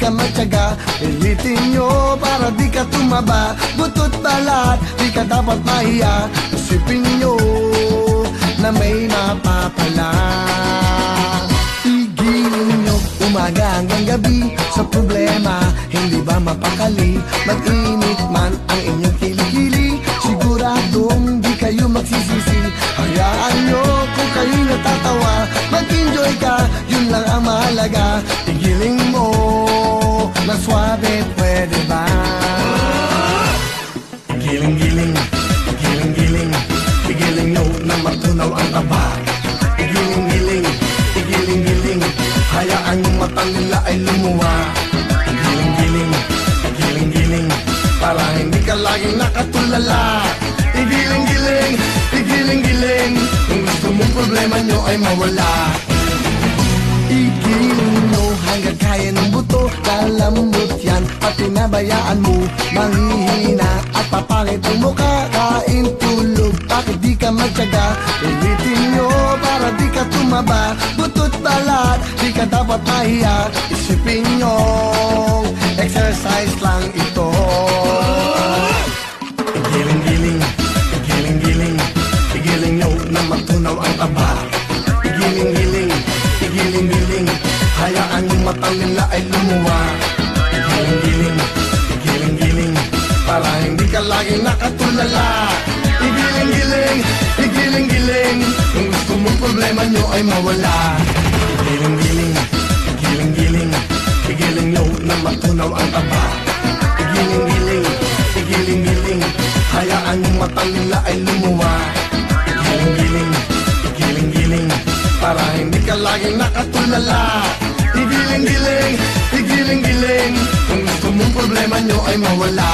ka magtyaga. Pilitin nyo para di ka tumaba. Butot balat, di ka dapat mahiya. Isipin nyo na may mapapala. Igilin nyo umaga hanggang gabi sa problema, hindi ba mapakali? Mag-init man ang inyong kilikili, siguradong di kayo magsisisi. Hayaan nyo kung kayo natatawa, mag-enjoy ka, yun lang ang mahalaga. Igiling mo na swabe, pwede ba? Igiling-giling, igiling-giling, igiling nyo na matunaw ang taba. Igiling-giling, igiling-giling, hayaan yung mata nila ay lumuwa. Igiling-giling, igiling-giling, para hindi ka laging nakatulala. Igiling-giling, igiling-giling, kung gusto mong problema nyo ay mawala. Igiling nyo hanggang kaya ng buto, lalambot yan at pinabayaan mo manghihina at papangit ang mukha. Kain tulog, bakit di ka magtyaga? Pilitin nyo para di ka tumaba. Butot balat, di ka dapat mahiya. Isipin nyo, exercise lang ito. Igiling-giling, igiling-giling, igiling nyo na matunaw ang taba. Igiling-giling, igiling-giling, hayaan yung mata nila ay lumuwa. Igiling-giling, igiling-giling, para hindi ka laging nakatulala. Igiling-giling, igiling-giling, kung gusto mong problema nyo ay mawala. Igiling-giling, igiling-giling, igiling nyo na matunaw ang taba. Igiling-giling, igiling-giling, hayaan yung mata nila ay lumuwa. Igiling-giling, igiling-giling, para hindi ka laging nakatulala. Igiling-giling, igiling-giling, kung gusto mong problema nyo ay mawala.